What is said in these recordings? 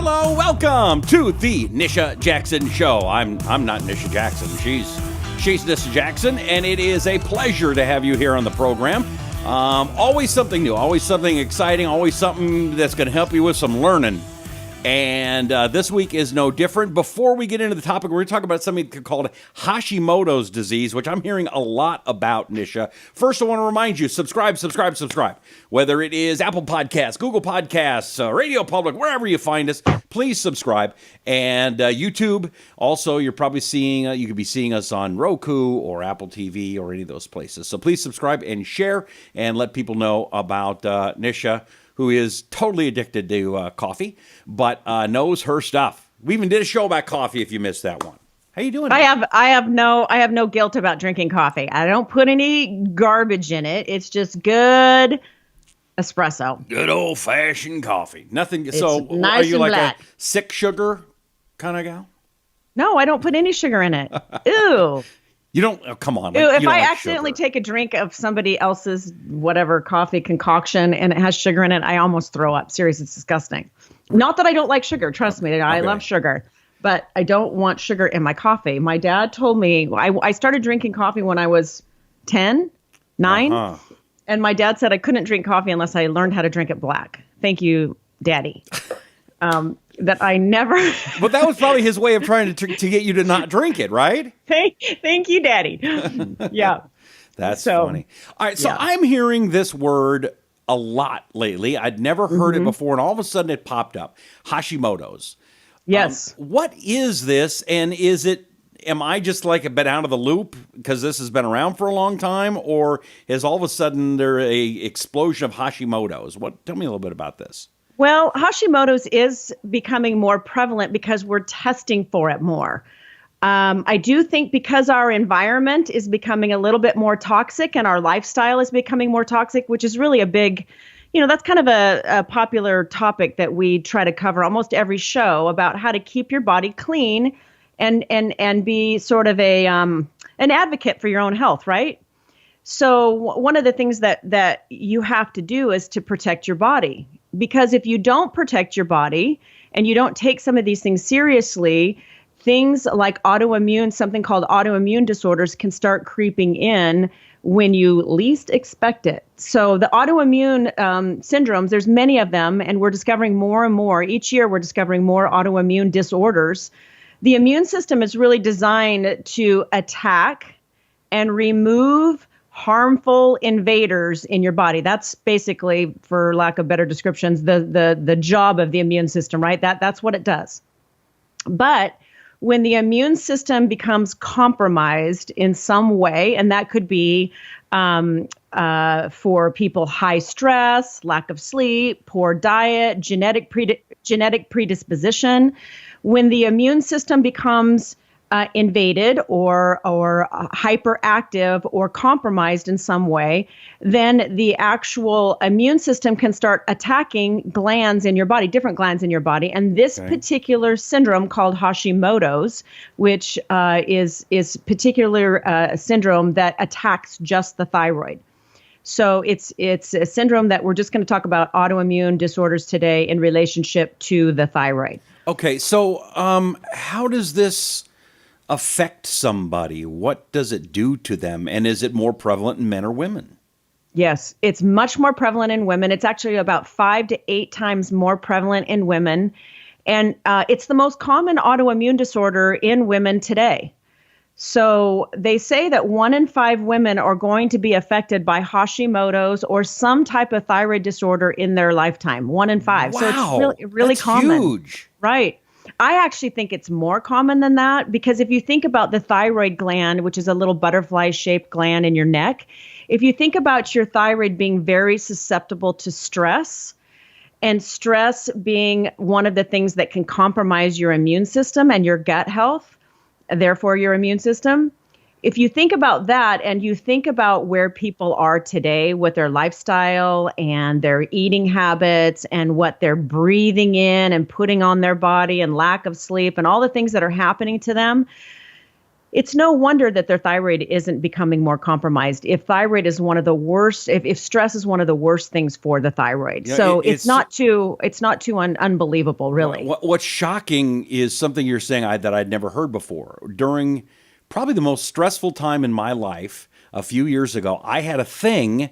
Hello, welcome to the Nisha Jackson Show. I'm not Nisha Jackson. She's Nisha Jackson, and it is a pleasure to have you here on the program. Always something new, always something exciting, always something that's going to help you with some learning. And this week is no different. Before we get into the topic, we're going to talk about something called Hashimoto's disease, which I'm hearing a lot about, Nisha. First, I want to remind you, subscribe. Whether it is Apple Podcasts, Google Podcasts, Radio Public, wherever you find us, please subscribe. And YouTube, also, you're probably seeing, you could be seeing us on Roku or Apple TV or any of those places. So please subscribe and share and let people know about Nisha, who is totally addicted to coffee, but knows her stuff. We even did a show about coffee if you missed that one. How you doing? I have no guilt about drinking coffee. I don't put any garbage in it. It's just good espresso. Good old-fashioned coffee. Nothing. It's so nice are you and like black. a sick sugar kind of gal? No, I don't put any sugar in it. Ew. You don't, oh, come on. Ew, you if don't I like accidentally sugar. take a drink of somebody else's whatever coffee concoction and it has sugar in it, I almost throw up. Seriously, it's disgusting. Not that I don't like sugar. Trust me, I love sugar. But I don't want sugar in my coffee. My dad told me, I started drinking coffee when I was 9. And my dad said I couldn't drink coffee unless I learned how to drink it black. Thank you, Daddy. That I never. But that was probably his way of trying to get you to not drink it, right? Thank you, Daddy. Yeah. That's funny. All right, so yeah. I'm hearing this word a lot lately. I'd never heard it before, and all of a sudden it popped up. Hashimoto's. Yes. What is this, and am I just like a bit out of the loop because this has been around for a long time, or is all of a sudden there a explosion of Hashimoto's? Tell me a little bit about this. Well, Hashimoto's is becoming more prevalent because we're testing for it more. I do think because our environment is becoming a little bit more toxic and our lifestyle is becoming more toxic, which is really a big, that's kind of a popular topic that we try to cover almost every show about how to keep your body clean and be sort of an advocate for your own health, right? So one of the things that you have to do is to protect your body. Because if you don't protect your body and you don't take some of these things seriously, things like something called autoimmune disorders can start creeping in when you least expect it. So the autoimmune syndromes, there's many of them, and we're discovering more and more. Each year we're discovering more autoimmune disorders. The immune system is really designed to attack and remove harmful invaders in your body. That's basically, for lack of better descriptions, the job of the immune system, right? That's what it does. But when the immune system becomes compromised in some way, and that could be for people high stress, lack of sleep, poor diet, genetic predisposition, when the immune system becomes invaded or hyperactive or compromised in some way, then the actual immune system can start attacking glands in your body, different glands in your body. And this particular syndrome called Hashimoto's, which is particular syndrome that attacks just the thyroid. So it's a syndrome that we're just going to talk about autoimmune disorders today in relationship to the thyroid. Okay, so how does this affect somebody? What does it do to them? And is it more prevalent in men or women? Yes, it's much more prevalent in women. It's actually about 5 to 8 times more prevalent in women. And it's the most common autoimmune disorder in women today. So they say that 1 in 5 women are going to be affected by Hashimoto's or some type of thyroid disorder in their lifetime. 1 in 5. Wow, so it's really that's common. Huge. Right. I actually think it's more common than that because if you think about the thyroid gland, which is a little butterfly-shaped gland in your neck, if you think about your thyroid being very susceptible to stress, and stress being one of the things that can compromise your immune system and your gut health, therefore your immune system, if you think about that and you think about where people are today with their lifestyle and their eating habits and what they're breathing in and putting on their body and lack of sleep and all the things that are happening to them, it's no wonder that their thyroid isn't becoming more compromised. If thyroid is one of the worst, if stress is one of the worst things for the thyroid. Yeah, So it's not too unbelievable, really. What's shocking is something you're saying that I'd never heard before. During probably the most stressful time in my life, a few years ago, I had a thing,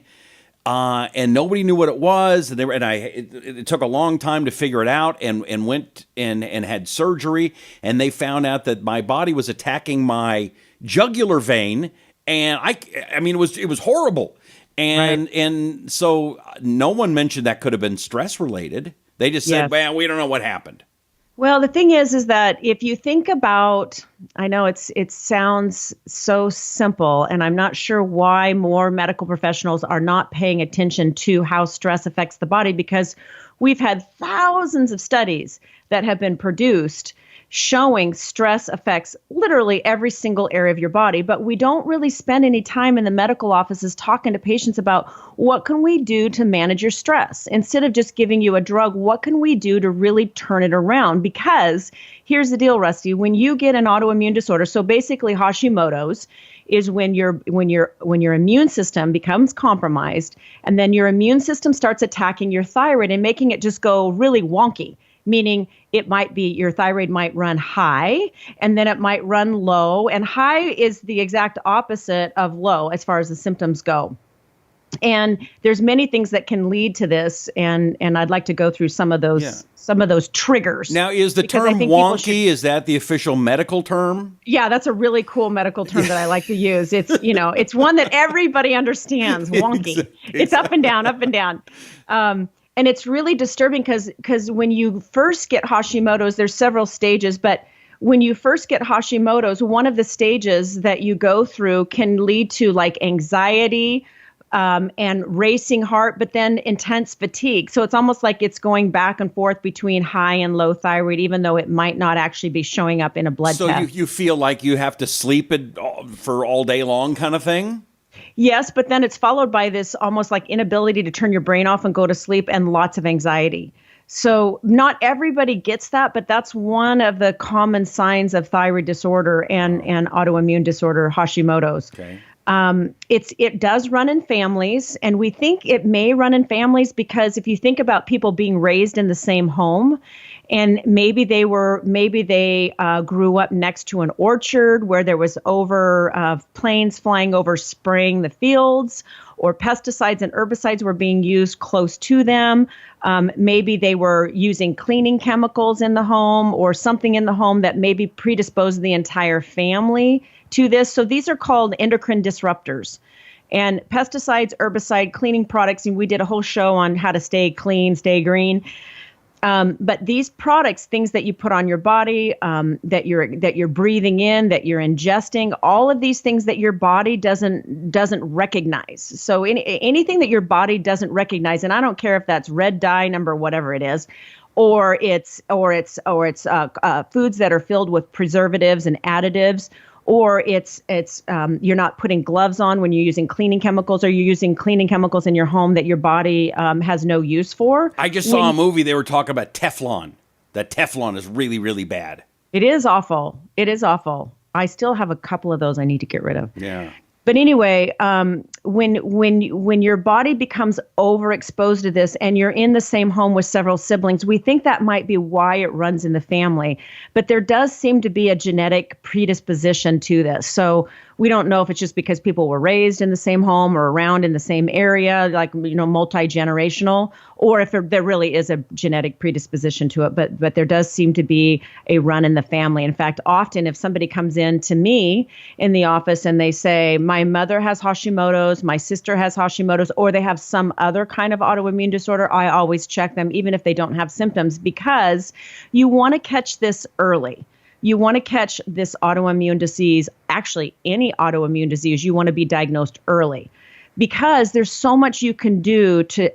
and nobody knew what it was, and it took a long time to figure it out, and went and had surgery, and they found out that my body was attacking my jugular vein, and I mean it was horrible, and so no one mentioned that could have been stress related. They just said, "Well, we don't know what happened." Well, the thing is that if you think about, I know it sounds so simple, and I'm not sure why more medical professionals are not paying attention to how stress affects the body, because we've had thousands of studies that have been produced showing stress affects literally every single area of your body, but we don't really spend any time in the medical offices talking to patients about what can we do to manage your stress. Instead of just giving you a drug, what can we do to really turn it around? Because here's the deal, Rusty, when you get an autoimmune disorder, so basically Hashimoto's is when your immune system becomes compromised, and then your immune system starts attacking your thyroid and making it just go really wonky. Meaning it might be your thyroid might run high and then it might run low. And high is the exact opposite of low as far as the symptoms go. And there's many things that can lead to this. And I'd like to go through some of those triggers. Now, is the term wonky, is that the official medical term? Yeah, that's a really cool medical term that I like to use. It's, it's one that everybody understands, wonky. It's up and down, up and down. And it's really disturbing because when you first get Hashimoto's, there's several stages, but when you first get Hashimoto's, one of the stages that you go through can lead to like anxiety and racing heart, but then intense fatigue. So it's almost like it's going back and forth between high and low thyroid, even though it might not actually be showing up in a blood test. So you feel like you have to sleep for all day long kind of thing? Yes, but then it's followed by this almost like inability to turn your brain off and go to sleep and lots of anxiety. So not everybody gets that, but that's one of the common signs of thyroid disorder and autoimmune disorder, Hashimoto's. Okay. It does run in families, and we think it may run in families because if you think about people being raised in the same home, and maybe they grew up next to an orchard where there was planes flying over spraying the fields, or pesticides and herbicides were being used close to them. Maybe they were using cleaning chemicals in the home or something in the home that maybe predisposed the entire family to this. So these are called endocrine disruptors. And pesticides, herbicide, cleaning products, and we did a whole show on how to stay clean, stay green. But these products, things that you put on your body, that you're breathing in, that you're ingesting, all of these things that your body doesn't recognize. So anything that your body doesn't recognize, and I don't care if that's red dye number, whatever it is, or it's foods that are filled with preservatives and additives, or it's you're not putting gloves on when you're using cleaning chemicals, or you're using cleaning chemicals in your home that your body has no use for. I just saw a movie, they were talking about Teflon. That Teflon is really, really bad. It is awful. It is awful. I still have a couple of those I need to get rid of. Yeah. But anyway, when your body becomes overexposed to this and you're in the same home with several siblings, we think that might be why it runs in the family. But there does seem to be a genetic predisposition to this. So we don't know if it's just because people were raised in the same home or around in the same area, like, multi-generational, or if there really is a genetic predisposition to it. But there does seem to be a run in the family. In fact, often if somebody comes in to me in the office and they say, my mother has Hashimoto's, my sister has Hashimoto's, or they have some other kind of autoimmune disorder, I always check them, even if they don't have symptoms, because you want to catch this early. You want to catch this autoimmune disease, actually any autoimmune disease, you want to be diagnosed early, because there's so much you can do to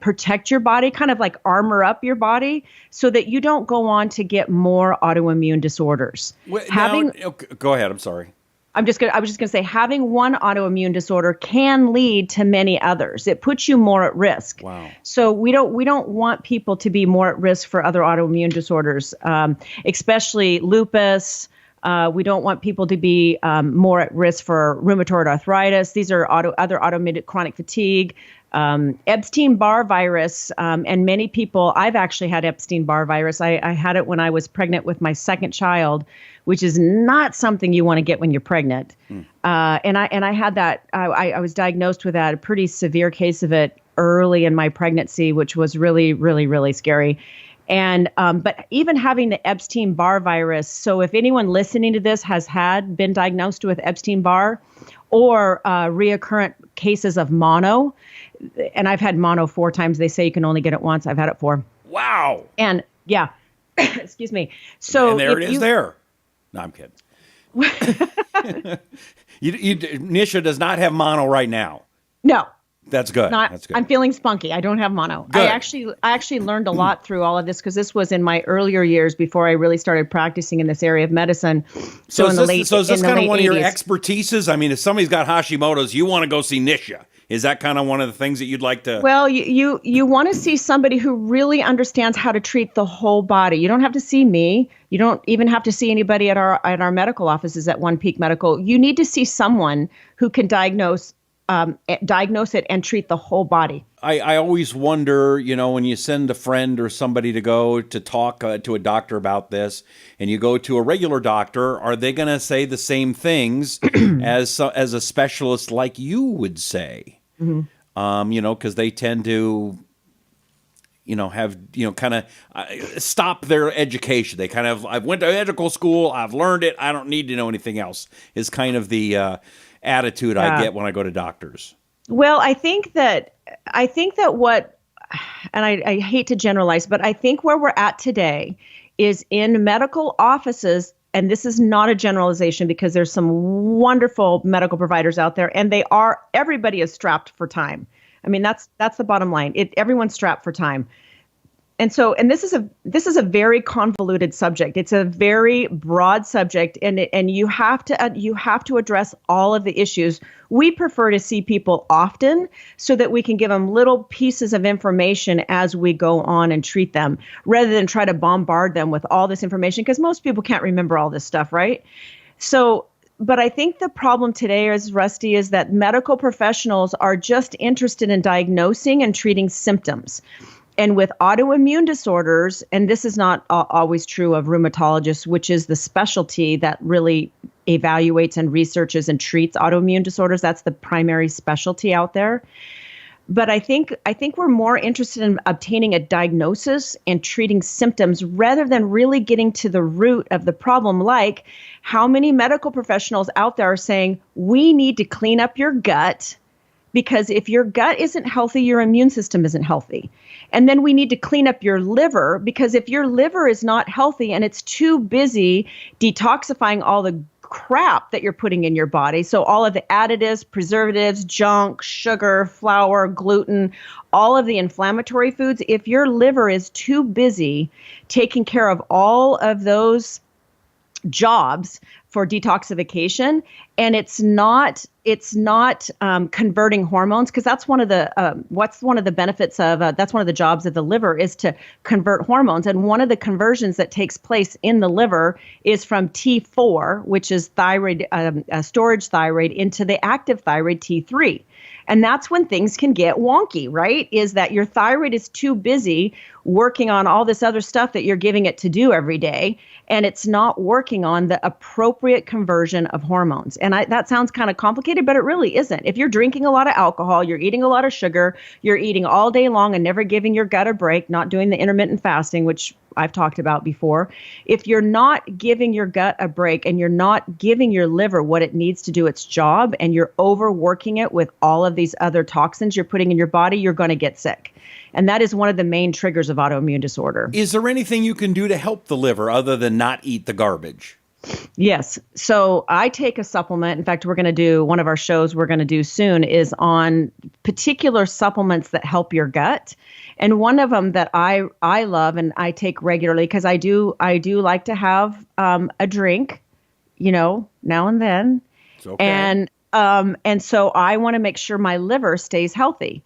protect your body, kind of like armor up your body so that you don't go on to get more autoimmune disorders. Go ahead. I'm sorry. I was just going to say, having one autoimmune disorder can lead to many others. It puts you more at risk. Wow. So we don't want people to be more at risk for other autoimmune disorders, especially lupus, We don't want people to be more at risk for rheumatoid arthritis. These are other autoimmune chronic fatigue. Epstein-Barr virus, and many people, I've actually had Epstein-Barr virus. I had it when I was pregnant with my second child, which is not something you want to get when you're pregnant. And I had that, I was diagnosed with that, a pretty severe case of it early in my pregnancy, which was really, really, really scary. And but even having the Epstein-Barr virus, so if anyone listening to this has been diagnosed with Epstein-Barr or reoccurrent cases of mono, and I've had mono 4 times. They say you can only get it once. I've had it 4. Wow. And yeah, excuse me. So and there it is there. No, I'm kidding. Nisha does not have mono right now. No. That's good. That's good. I'm feeling spunky. I don't have mono. Good. I actually learned a lot through all of this because this was in my earlier years before I really started practicing in this area of medicine. So is this kind of one of your 80s. expertises? I mean, if somebody's got Hashimoto's, you want to go see Nisha. Is that kind of one of the things that you'd like to? Well, you want to see somebody who really understands how to treat the whole body. You don't have to see me. You don't even have to see anybody at our medical offices at One Peak Medical. You need to see someone who can diagnose it and treat the whole body. I always wonder, when you send a friend or somebody to go to talk to a doctor about this, and you go to a regular doctor, are they going to say the same things as a specialist like you would say? Mm-hmm. Because they tend to, have, kind of stop their education. They kind of, I went to medical school, I've learned it, I don't need to know anything else, is kind of the attitude I get when I go to doctors. Well, I think that what, and I hate to generalize, but I think where we're at today is in medical offices, and this is not a generalization because there's some wonderful medical providers out there, and everybody is strapped for time. I mean, that's the bottom line. Everyone's strapped for time. And this is a very convoluted subject. It's a very broad subject, and you have to address all of the issues. We prefer to see people often so that we can give them little pieces of information as we go on and treat them, rather than try to bombard them with all this information, because most people can't remember all this stuff, right? So, but I think the problem today, Rusty, is that medical professionals are just interested in diagnosing and treating symptoms. And with autoimmune disorders, and this is not always true of rheumatologists, which is the specialty that really evaluates and researches and treats autoimmune disorders. That's the primary specialty out there. But I think we're more interested in obtaining a diagnosis and treating symptoms rather than really getting to the root of the problem, like how many medical professionals out there are saying, we need to clean up your gut, because if your gut isn't healthy, your immune system isn't healthy. And then we need to clean up your liver, because if your liver is not healthy and it's too busy detoxifying all the crap that you're putting in your body, so all of the additives, preservatives, junk, sugar, flour, gluten, all of the inflammatory foods, if your liver is too busy taking care of all of those jobs for detoxification, and it's not converting hormones, because that's one of the benefits of that's one of the jobs of the liver, is to convert hormones. And one of the conversions that takes place in the liver is from T4, which is thyroid, storage thyroid, into the active thyroid T3. And that's when things can get wonky, right? Is that your thyroid is too busy working on all this other stuff that you're giving it to do every day, and it's not working on the appropriate conversion of hormones. And that sounds kind of complicated, but it really isn't. If you're drinking a lot of alcohol, you're eating a lot of sugar, you're eating all day long and never giving your gut a break, not doing the intermittent fasting, which I've talked about before. If you're not giving your gut a break and you're not giving your liver what it needs to do its job, and you're overworking it with all of these other toxins you're putting in your body, you're going to get sick. And that is one of the main triggers of autoimmune disorder. Is there anything you can do to help the liver other than not eat the garbage? Yes. So I take a supplement. In fact, one of our shows we're going to do soon is on particular supplements that help your gut. And one of them that I love and I take regularly, because I do like to have a drink, now and then. It's okay. And so I want to make sure my liver stays healthy.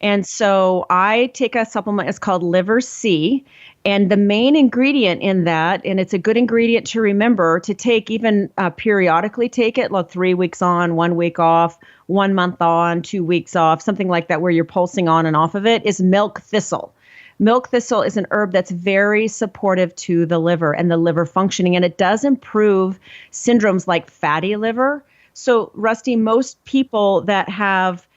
And so I take a supplement, it's called Liver C. And the main ingredient in that, and it's a good ingredient to remember to take, even periodically take it, like 3 weeks on, 1 week off, 1 month on, 2 weeks off, something like that, where you're pulsing on and off of it, is milk thistle. Milk thistle is an herb that's very supportive to the liver and the liver functioning, and it does improve syndromes like fatty liver. So, Rusty, most people that have,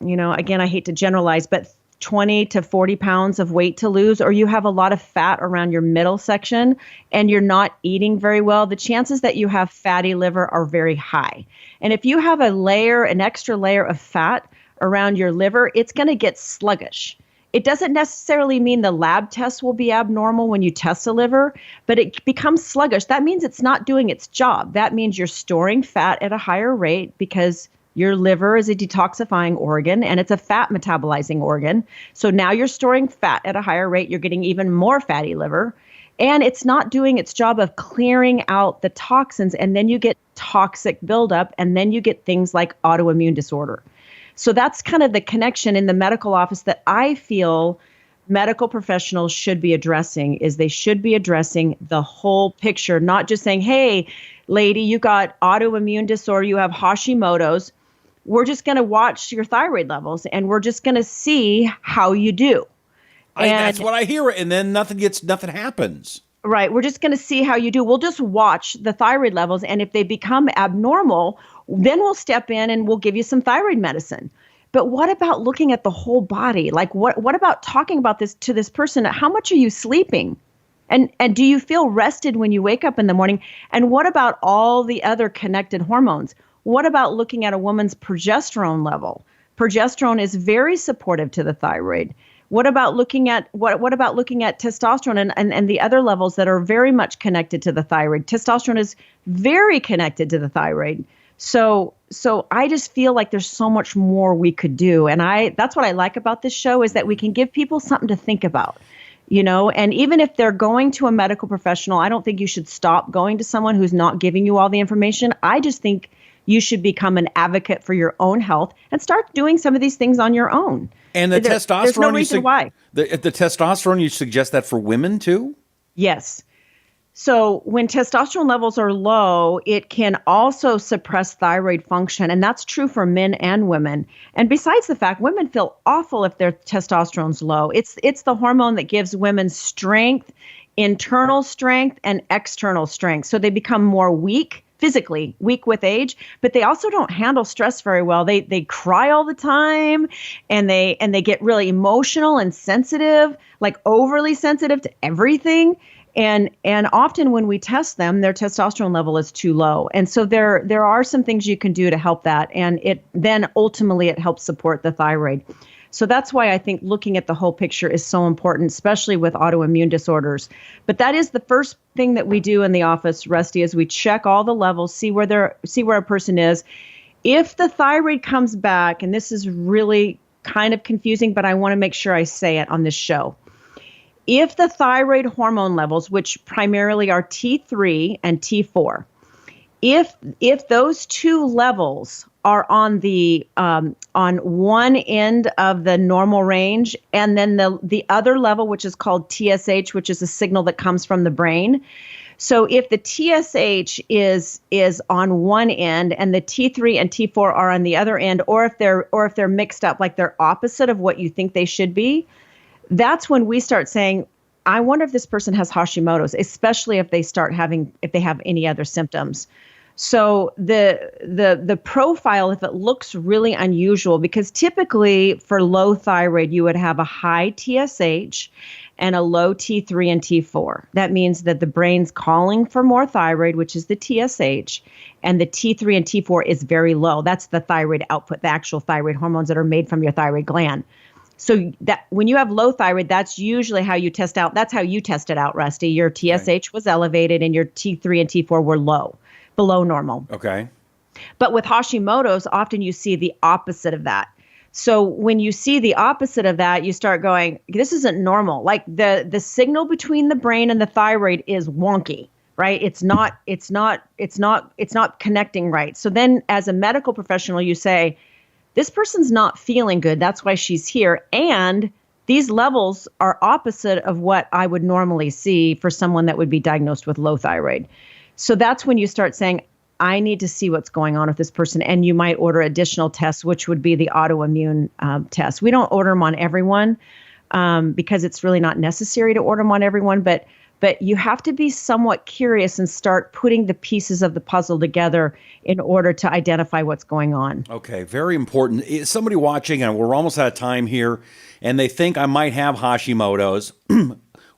again, I hate to generalize, but 20 to 40 pounds of weight to lose, or you have a lot of fat around your middle section and you're not eating very well, the chances that you have fatty liver are very high. And if you have an extra layer of fat around your liver, it's going to get sluggish. It doesn't necessarily mean the lab tests will be abnormal when you test the liver, but it becomes sluggish. That means it's not doing its job. That means you're storing fat at a higher rate because your liver is a detoxifying organ and it's a fat metabolizing organ. So now you're storing fat at a higher rate. You're getting even more fatty liver, and it's not doing its job of clearing out the toxins. And then you get toxic buildup, and then you get things like autoimmune disorder. So that's kind of the connection in the medical office that I feel medical professionals should be addressing. Is they should be addressing the whole picture, not just saying, hey, lady, you got autoimmune disorder, you have Hashimoto's. We're just going to watch your thyroid levels and we're just going to see how you do. That's what I hear. And then nothing happens. Right. We're just going to see how you do. We'll just watch the thyroid levels. And if they become abnormal, then we'll step in and we'll give you some thyroid medicine. But what about looking at the whole body? Like what about talking about this to this person? How much are you sleeping? And do you feel rested when you wake up in the morning? And what about all the other connected hormones? What about looking at a woman's progesterone level? Progesterone is very supportive to the thyroid. What about looking at testosterone and the other levels that are very much connected to the thyroid? Testosterone is very connected to the thyroid. So I just feel like there's so much more we could do. And that's what I like about this show, is that we can give people something to think about. And even if they're going to a medical professional, I don't think you should stop going to someone who's not giving you all the information. I just think you should become an advocate for your own health and start doing some of these things on your own. And the testosterone, there's no reason why. The testosterone, you suggest that for women too? Yes. So when testosterone levels are low, it can also suppress thyroid function. And that's true for men and women. And besides the fact, women feel awful if their testosterone's low. It's the hormone that gives women strength, internal strength, and external strength. So they become more weak. Physically weak with age, but they also don't handle stress very well. They cry all the time, and they get really emotional and sensitive, like overly sensitive to everything. And often when we test them, their testosterone level is too low. And so there are some things you can do to help that, and then ultimately it helps support the thyroid. So that's why I think looking at the whole picture is so important, especially with autoimmune disorders. But that is the first thing that we do in the office, Rusty, is we check all the levels, see where a person is. If the thyroid comes back, and this is really kind of confusing, but I want to make sure I say it on this show. If the thyroid hormone levels, which primarily are T3 and T4, if those two levels are on on one end of the normal range, and then the other level, which is called TSH, which is a signal that comes from the brain. So if the TSH is on one end and the T3 and T4 are on the other end, or if they're mixed up, like they're opposite of what you think they should be, that's when we start saying, I wonder if this person has Hashimoto's, especially if they have any other symptoms. So the profile, if it looks really unusual, because typically for low thyroid, you would have a high TSH and a low T3 and T4. That means that the brain's calling for more thyroid, which is the TSH, and the T3 and T4 is very low. That's the thyroid output, the actual thyroid hormones that are made from your thyroid gland. So that when you have low thyroid, that's usually how you test out. That's how you tested out, Rusty. Your TSH was elevated and your T3 and T4 were low, below normal. Okay. But with Hashimoto's, often you see the opposite of that. So when you see the opposite of that, you start going, this isn't normal. Like the signal between the brain and the thyroid is wonky, right? It's not connecting right. So then as a medical professional, you say, this person's not feeling good. That's why she's here. And these levels are opposite of what I would normally see for someone that would be diagnosed with low thyroid. So that's when you start saying, I need to see what's going on with this person. And you might order additional tests, which would be the autoimmune test. We don't order them on everyone because it's really not necessary to order them on everyone. But you have to be somewhat curious and start putting the pieces of the puzzle together in order to identify what's going on. Okay, very important. Somebody watching, and we're almost out of time here, and they think I might have Hashimoto's.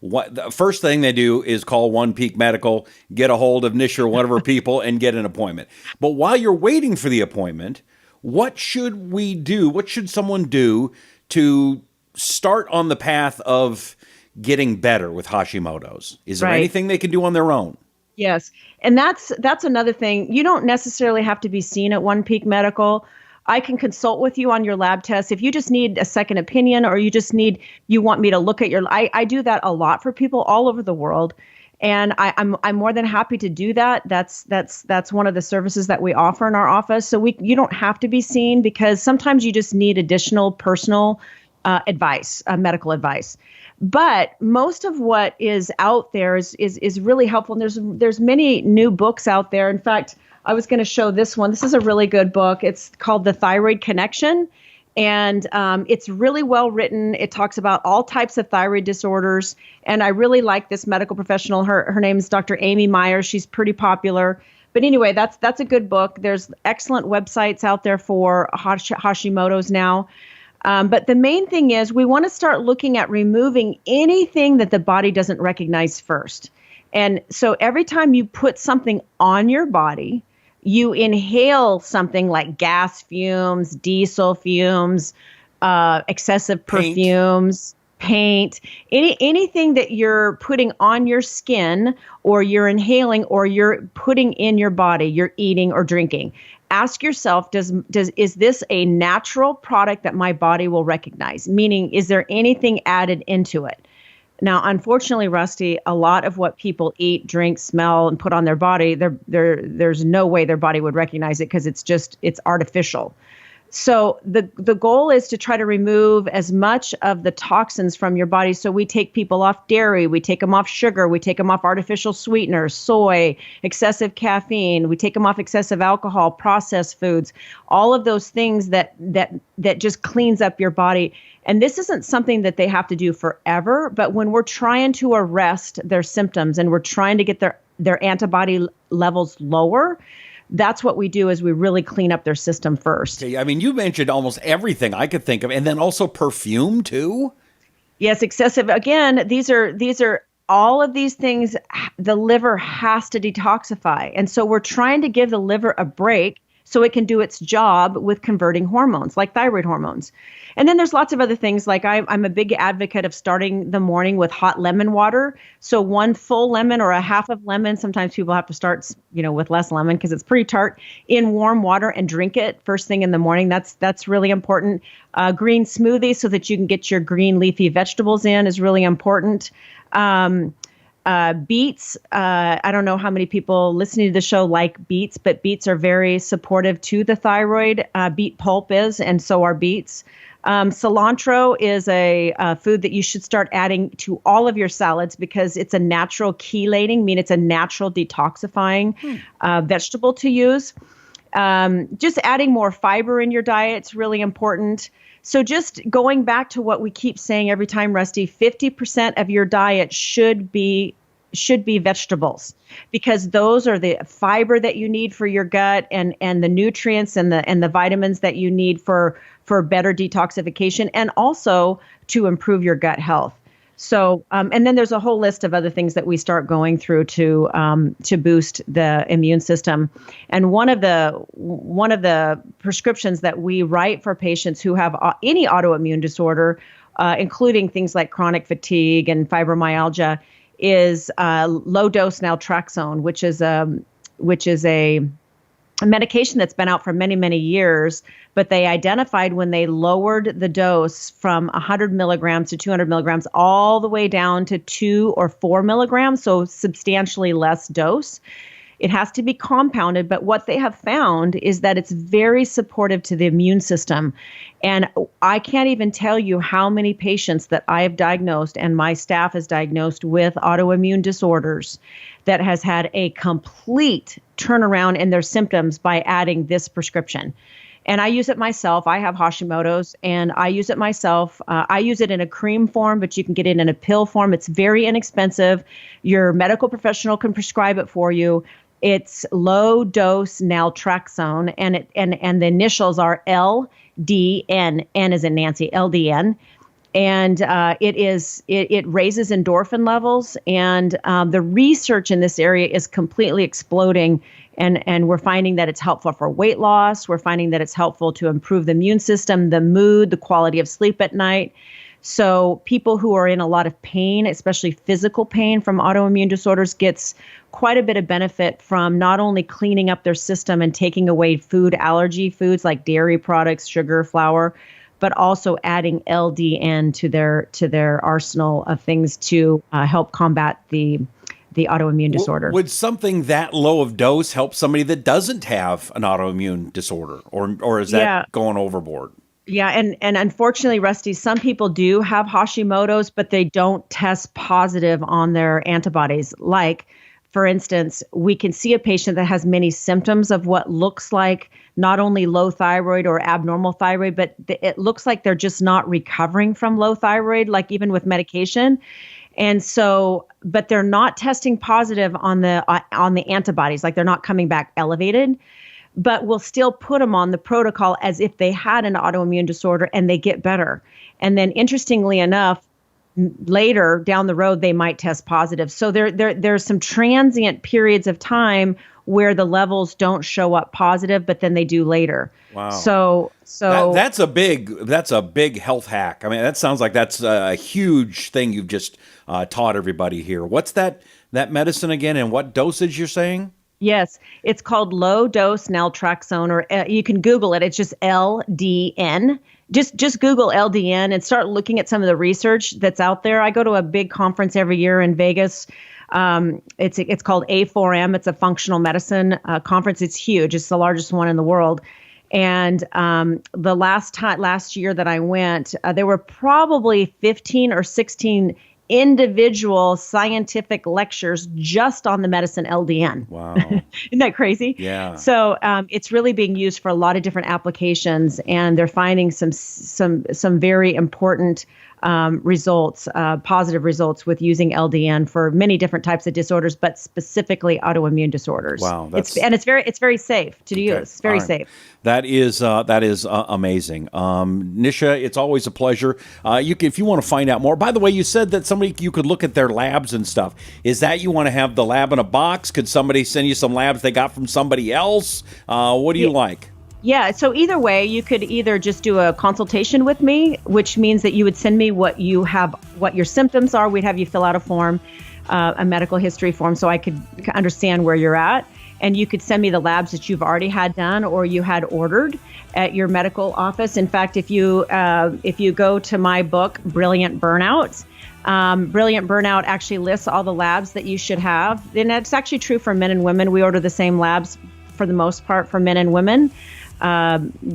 The first thing they do is call One Peak Medical, get a hold of Nisha or whatever people, and get an appointment. But while you're waiting for the appointment, what should we do? What should someone do to start on the path of getting better with Hashimoto's? Is there anything they can do on their own? Yes. And that's another thing. You don't necessarily have to be seen at One Peak Medical. I can consult with you on your lab tests. If you just need a second opinion or you want me to look at I do that a lot for people all over the world. And I'm more than happy to do that. That's one of the services that we offer in our office. So you don't have to be seen because sometimes you just need additional personal advice, medical advice. But most of what is out there is really helpful. And there's many new books out there. In fact, I was going to show this one. This is a really good book. It's called The Thyroid Connection. And it's really well written. It talks about all types of thyroid disorders. And I really like this medical professional. Her name is Dr. Amy Meyer. She's pretty popular. But anyway, that's a good book. There's excellent websites out there for Hashimoto's now. But the main thing is we want to start looking at removing anything that the body doesn't recognize first. And so every time you put something on your body, you inhale something like gas fumes, diesel fumes, excessive perfumes, paint, anything that you're putting on your skin or you're inhaling or you're putting in your body, you're eating or drinking. Ask yourself, is this a natural product that my body will recognize? Meaning, is there anything added into it? Now, unfortunately, Rusty, a lot of what people eat, drink, smell, and put on their body, there's no way their body would recognize it because it's artificial. So the goal is to try to remove as much of the toxins from your body. So we take people off dairy, we take them off sugar, we take them off artificial sweeteners, soy, excessive caffeine, we take them off excessive alcohol, processed foods, all of those things that just cleans up your body. And this isn't something that they have to do forever, but when we're trying to arrest their symptoms and we're trying to get their antibody levels lower, that's what we do is we really clean up their system first. Okay, I mean, you mentioned almost everything I could think of, and then also perfume too? Yes, excessive. Again, these are all of these things the liver has to detoxify. And so we're trying to give the liver a break so it can do its job with converting hormones like thyroid hormones. And then there's lots of other things like I'm a big advocate of starting the morning with hot lemon water. So one full lemon or a half of lemon. Sometimes people have to start, with less lemon because it's pretty tart in warm water and drink it first thing in the morning. That's really important. Green smoothie so that you can get your green leafy vegetables in is really important. Beets. I don't know how many people listening to the show like beets, but beets are very supportive to the thyroid. Beet pulp is, and so are beets. Cilantro is a food that you should start adding to all of your salads because it's a natural chelating, meaning it's a natural detoxifying vegetable to use. Just adding more fiber in your diet is really important. So just going back to what we keep saying every time, Rusty, 50% of your diet should be vegetables because those are the fiber that you need for your gut and the nutrients and the vitamins that you need for better detoxification and also to improve your gut health. So, and then there's a whole list of other things that we start going through to boost the immune system. And one of the prescriptions that we write for patients who have any autoimmune disorder, including things like chronic fatigue and fibromyalgia, is low dose naltrexone, which is a medication that's been out for many, many years, but they identified when they lowered the dose from 100 milligrams to 200 milligrams all the way down to 2 or 4 milligrams, so substantially less dose. It has to be compounded, but what they have found is that it's very supportive to the immune system. And I can't even tell you how many patients that I have diagnosed and my staff has diagnosed with autoimmune disorders that has had a complete turnaround in their symptoms by adding this prescription. And I use it myself. I have Hashimoto's, and I use it myself. I use it in a cream form, but you can get it in a pill form. It's very inexpensive. Your medical professional can prescribe it for you. It's low dose naltrexone, and the initials are LDN. N as in Nancy, LDN. And it raises endorphin levels, and the research in this area is completely exploding. And we're finding that it's helpful for weight loss. We're finding that it's helpful to improve the immune system, the mood, the quality of sleep at night. So people who are in a lot of pain, especially physical pain from autoimmune disorders, gets quite a bit of benefit from not only cleaning up their system and taking away food allergy foods like dairy products, sugar, flour, but also adding LDN to their arsenal of things to help combat the autoimmune disorder. Would something that low of dose help somebody that doesn't have an autoimmune disorder, or is that going overboard? Yeah, and unfortunately, Rusty, some people do have Hashimoto's, but they don't test positive on their antibodies. Like, for instance, we can see a patient that has many symptoms of what looks like not only low thyroid or abnormal thyroid, but it looks like they're just not recovering from low thyroid, like even with medication. And so, but they're not testing positive on the antibodies, like they're not coming back elevated. But we'll still put them on the protocol as if they had an autoimmune disorder, and they get better. And then interestingly enough, later down the road, they might test positive. So there's some transient periods of time where the levels don't show up positive, but then they do later. Wow. So that's a big health hack. I mean, that sounds like that's a huge thing you've just taught everybody here. What's that medicine again, and what dosage you're saying? Yes, it's called low dose naltrexone, or you can Google it. It's just LDN. Just Google LDN and start looking at some of the research that's out there. I go to a big conference every year in Vegas. It's called A4M. It's a functional medicine conference. It's huge. It's the largest one in the world. And the last year that I went, there were probably 15 or 16 individual scientific lectures just on the medicine LDN. Wow. Isn't that crazy? Yeah. So it's really being used for a lot of different applications, and they're finding some very important results, positive results with using LDN for many different types of disorders, but specifically autoimmune disorders. Wow. It's very safe to use. It's very safe. That is amazing. Nisha, it's always a pleasure. If you want to find out more, by the way, you said that you could look at their labs and stuff. Is that you want to have the lab in a box? Could somebody send you some labs they got from somebody else? What do you like? Yeah, so either way, you could either just do a consultation with me, which means that you would send me what your symptoms are. We'd have you fill out a form, a medical history form, so I could understand where you're at. And you could send me the labs that you've already had done or you had ordered at your medical office. In fact, if you go to my book, Brilliant Burnout, Brilliant Burnout actually lists all the labs that you should have. And it's actually true for men and women. We order the same labs for the most part for men and women.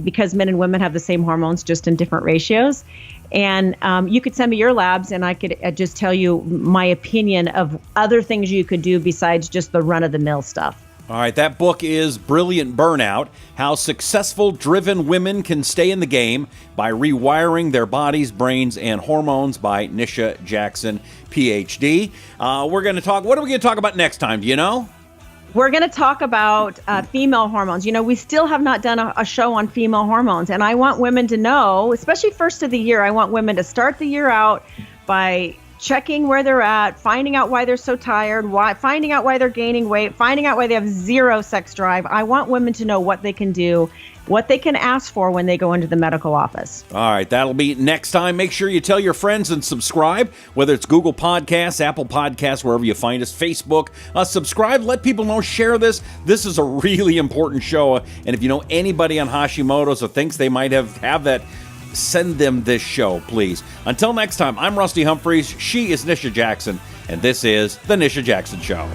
Because men and women have the same hormones, just in different ratios. And you could send me your labs, and I could just tell you my opinion of other things you could do besides just the run-of-the-mill stuff. All right, that book is Brilliant Burnout, How Successful Driven Women Can Stay in the Game by Rewiring Their Bodies, Brains, and Hormones by Nisha Jackson, Ph.D. We're going to talk, what are we going to talk about next time? Do you know? We're going to talk about female hormones. You know, we still have not done a show on female hormones, and I want women to know, especially first of the year, I want women to start the year out by checking where they're at, finding out why they're so tired, finding out why they're gaining weight, finding out why they have zero sex drive. I want women to know what they can do, what they can ask for when they go into the medical office. All right, that'll be next time. Make sure you tell your friends and subscribe, whether it's Google Podcasts, Apple Podcasts, wherever you find us, Facebook. Subscribe, let people know, share this. This is a really important show. And if you know anybody on Hashimoto's or thinks they might have that, send them this show, please. Until next time, I'm Rusty Humphries. She is Nisha Jackson, and this is The Nisha Jackson Show.